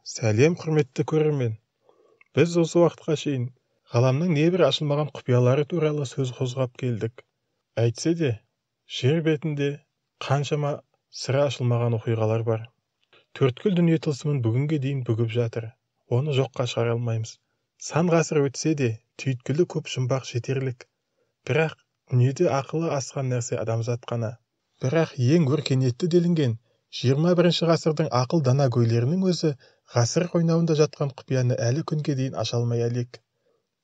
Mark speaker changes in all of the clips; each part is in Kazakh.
Speaker 1: Сәлем құрметті көрермен. Біз осы уақытқа шейін ғаламның небір ашылмаған құпиялары туралы сөз қозғап келдік. Әйтсе де, жер бетінде қаншама сыры ашылмаған оқиғалар бар. Төрткүл дүние тылсымын бүгінге дейін бүгіп жатыр. Оны жоққа шығара алмаймыз. Сан ғасыр өтсе де, түйткілі көп жұмбақ жетерлік. Бірақ дүниеде ақылы асқан нәрсе адамзат қана. Бірақ ең өркениетті делінген 21 ғасырдың ақыл данагөйлерінің өзі ғасыр қойнауында жатқан құпияны әлі күнге дейін аша алмай әлек.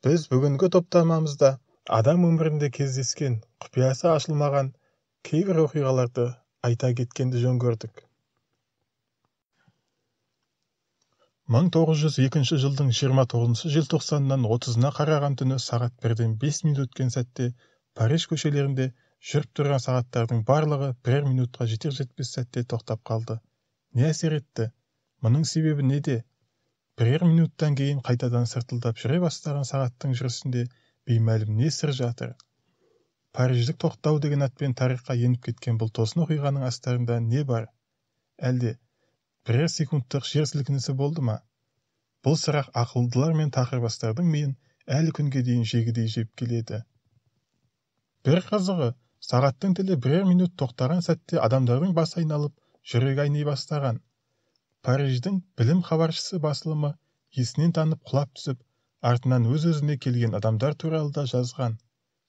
Speaker 1: Біз бүгінгі топтамамызда адам өмірінде кездескен құпиясы ашылмаған кейбір оқиғаларды айта кеткенді жөн көрдік. 1902 жылдың 29 желтоқсанынан 30-на қараған түні сағат 1-ден 5 минут өткен сәтте Париж көшелерінде жүріп тұрған сағаттардың барлығы бірер минутқа жетер-жетпес сәтте тоқтап қалды. Не әсер етті? Мұның себебі неде? Бірер минуттан кейін қайтадан сыртылдап жүре бастаған сағаттың жүрісінде беймәлім не сыр жатыр? Париждік тоқтау деген атпен тарихқа еніп кеткен бұл тосын оқиғаның астарында не бар? Әлде бірер секундтық жер сілкінісі болды ма? Бұл сұрақ ақылдылар мен тақырбастардың миын әлі күнге дейін жегідей жеп келеді. Бір қызығы, сағаттың тілі бірер минут тоқтаған сәтте адамдардың бас айналып, жүрегі айнай бастаған. Париждің білім хабаршысы басылымы есінен танып құлап түсіп, артынан өз-өзіне келген адамдар туралы да жазған.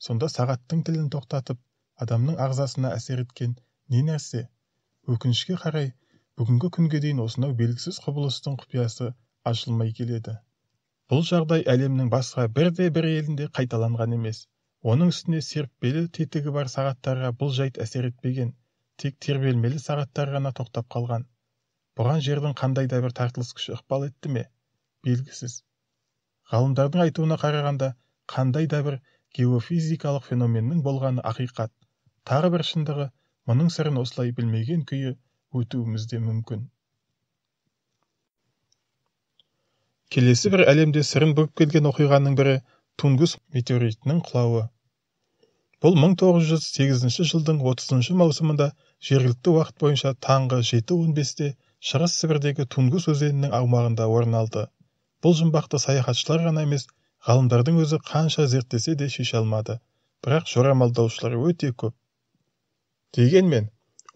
Speaker 1: Сонда сағаттың тілін тоқтатып, адамның ағзасына әсер еткен не нәрсе? Өкінішке қарай, бүгінгі күнге дейін осынау белгісіз құбылыстың құпиясы ашылмай келеді. Бұл жағдай әлемнің басқа бірде-бір елінде қайталанған емес. Оның үстіне серіппелі тетігі бар сағаттарға бұл жайт әсер етпеген, тек тербелмелі сағаттар ғана тоқтап қалған. Бұған жердің қандай да бір тартылыс күші ықпал етті ме? Белгісіз. Ғалымдардың айтуына қарағанда, қандай да бір геофизикалық феноменнің болғаны ақиқат. Тағы бір шындығы, мұның сырын осылай білмеген күйі өтуіміз де мүмкін. Келесі бір әлемде сырын бүгіп келген оқиғаның бірі Тунгус метеоритінің құлауы. Бұл 1908 жылдың 30 маусымында жергілікті уақыт бойынша таңғы 7:15-те Шығыс Сібірдегі Тунгус өзенінің аумағында орын алды. Бұл жұмбақты саяхатшылар ғана емес, ғалымдардың өзі қанша зерттесе де шеше алмады. Бірақ жорамалдаушылар өте көп. Дегенмен,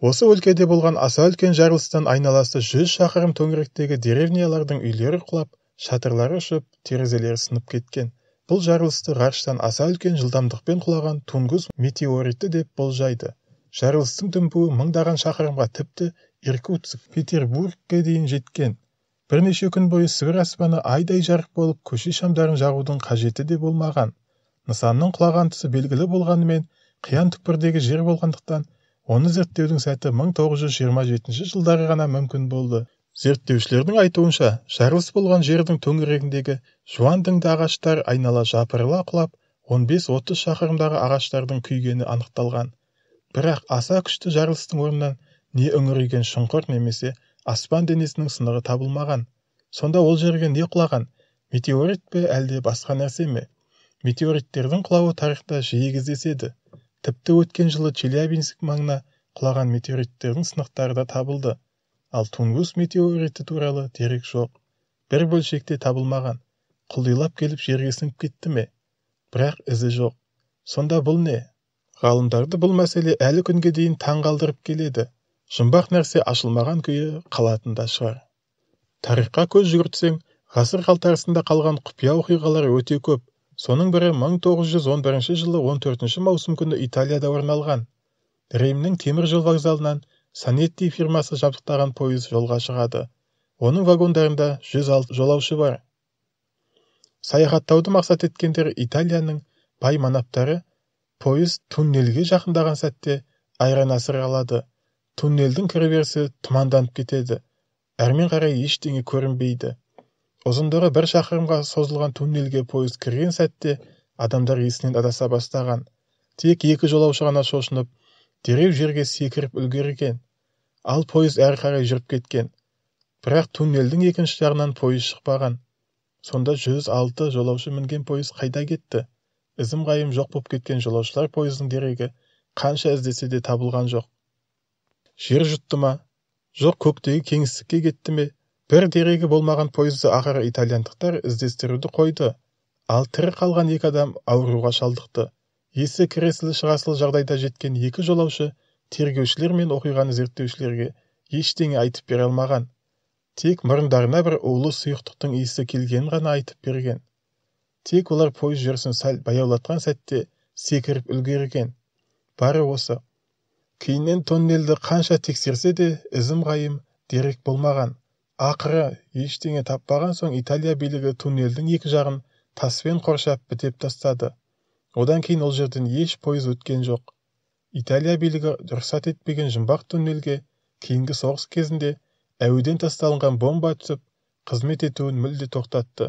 Speaker 1: осы өлкеде болған аса үлкен жарылыстан айналасы 100 шақырым төңіректегі деревнялардың үйлері құлап, шатырлары ұшып, терезелері сынып кеткен. Бұл жарылысты ғарыштан аса үлкен жылдамдықпен құлаған Тунгус метеориті деп болжайды. Жарылыстың дүмпуі мыңдаған шақырымға, тіпті Иркутск, Петербургке дейін жеткен. Бірнеше күн бойы Сібір аспаны айдай жарық болып, көше шамдарын жағудың қажеті де болмаған. Нысанның құлаған тұсы белгілі болғанымен, қиян түкпірдегі жер болғандықтан, оны зерттеудің сәті 1927 жылдары ғана мүмкін болды. Зерттеушілердің айтуынша, жарылыс болған жердің төңірегіндегі жуан-діңді ағаштар айнала жапырыла құлап, 15-30 шақырымдағы ағаштардың күйгені анықталған. Бірақ аса күшті жарылыстың орнынан не үңірейген шұңқыр немесе аспан денесінің сынығы табылмаған. Сонда ол жерге не құлаған? Метеорит пе әлде басқа нәрсе ме? Метеориттердің құлауы тарихта жиі кездеседі. Тіпті өткен жылы Челябинск маңына құлаған метеориттердің сынықтары да табылды. Ал Тунгус метеориті туралы дерек жоқ. Бір бөлшекте табылмаған. Құлдилап келіп жерге сіңіп кетті ме? Бірақ ізі жоқ. Сонда бұл не? Ғалымдарды бұл мәселе әлі күнге дейін таңғалдырып келеді. Жұмбақ нәрсе ашылмаған күйі қалатында шығар. Тарихқа көз жүгіртсең, ғасыр қалтарысында қалған құпия оқиғалар өте көп. Соның бірі 1911 жылы 14 маусым күні Италияда орын алған. Римнің темір жол вокзалынан Санетти фирмасы жабдықтаған пойыз жолға шығады. Оның вагондарында 106 жолаушы бар. Саяхаттауды мақсат еткендер Италияның бай манаптары пойыз туннельге жақындаған сәтте айран асыр алады. Туннельдің кіреберісі тұманданып кетеді. Әрмен қарай ештеңе көрінбейді. Ұзындығы 1 шақырымға созылған туннельге пойыз кірген сәтте адамдар есінен адаса бастаған. Тек 2 жолаушы ғана шошынып, дереу жерге секіріп үлгерген. Ал пойыз әрі қарай жүріп кеткен. Бірақ туннельдің екінші жағынан пойыз шықпаған. Сонда 106 жолаушы мінген пойыз қайда кетті? Ізім қайым жоқ боп кеткен жолаушылар пойыздың дерегі қанша іздесе де табылған жоқ. Жер жұтты ма? Жоқ көктегі кеңістікке кетті ме? бір дерегі болмаған пойызды ақыры итальяндықтар іздестіруді қойды, ал тірі қалған 2 адам ауруға шалдықты. Есі кіресілі-шығасылы жағдайда жеткен 2 жолаушы тергеушілер мен оқиғаны зерттеушілерге ештеңе айтып бере алмаған. Тек мұрындарына бір улы сұйықтықтың иісі келгенін ғана айтып берген. Тек олар пойыз жүрісін сәл баяулатқан сәтте секіріп үлгерген. Бары осы. Кейіннен тоннелді қанша тексерсе де ізім-ғайым дерек болмаған. Ақыры ештеңе таппаған соң Италия билігі туннелдің 2 жағын таспен қоршап бітеп тастады. Одан кейін ол жерден еш пойыз өткен жоқ. Италия билігі рұқсат етпеген жұмбақ туннелге кейінгі соғыс кезінде әуеден тасталынған бомба түсіп, қызмет етуін мүлде тоқтатты.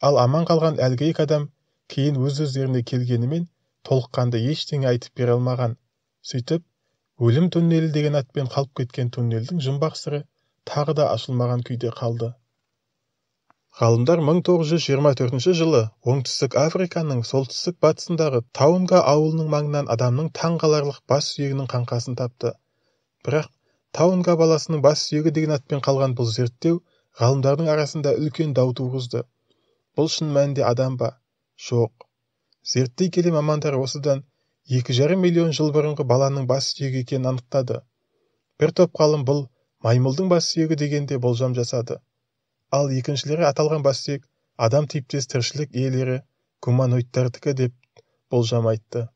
Speaker 1: Ал аман қалған әлгі 2 адам кейін өз-өздеріне келгенімен толыққанды ештеңе айтып бере алмаған. Сөйтіп, өлім туннелі деген атпен қалып кеткен туннелдің жұмбақ сыры тағы да ашылмаған күйде қалды. Ғалымдар 1924 жылы оңтүстік Африканың солтүстік батысындағы Таунга ауылының маңынан адамның таңғаларлық бас сүйегінің қаңқасын тапты. Бірақ Таунга баласының бас сүйегі деген атпен қалған бұл зерттеу ғалымдардың арасында үлкен дау туғызды. Бұл шын мәнінде адам ба? Жоқ. Зерттей келе мамандар осыдан 2,5 миллион жыл бұрынғы баланың бас сүйегі екенін анықтады. Бір топ ғалым бұл маймылдың бас сүйегі дегенде болжам жасады. Ал екіншілері аталған бас сүйек адам типтес тіршілік иелері гуманоидтардікі деп болжам айтты.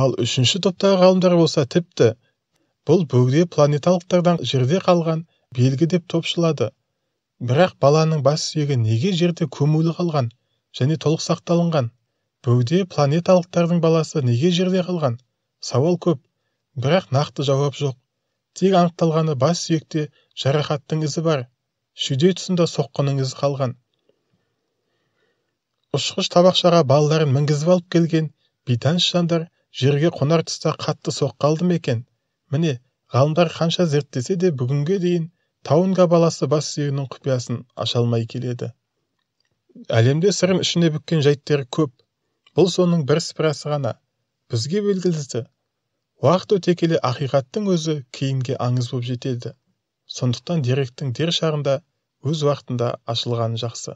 Speaker 1: Ал үшінші топтағы ғалымдар болса тіпті бұл бөгде планеталықтардан жерде қалған белгі деп топшылады. Бірақ баланың бас сүйегі неге жерде көмулі қалған және толық сақталынған? Бөгде планеталықтардың баласы неге жерде қалған? Сауал көп, бірақ нақты жауап жоқ. Тек анықталғаны бас сүйекте жарақаттың ізі бар. Шүйде тұсында соққының ізі қалған. Ұшқыш табақшаға балаларын мінгізіп алып келген бейтаныс жандар жерге қонар тұста қатты соққы алды ма екен? Міне, ғалымдар қанша зерттесе де бүгінге дейін Таунга баласы бас сүйегінің құпиясын аша алмай келеді. Әлемде сырын ішіне бүккен жайттары көп. Бұл соның бірсыпырасы ғана. Бізге белгілісі. Уақыт өте келе ақиқаттың өзі кейінге аңыз болып жетеді. Сондықтан деректің дер шағында өз уақытында ашылғаны жақсы.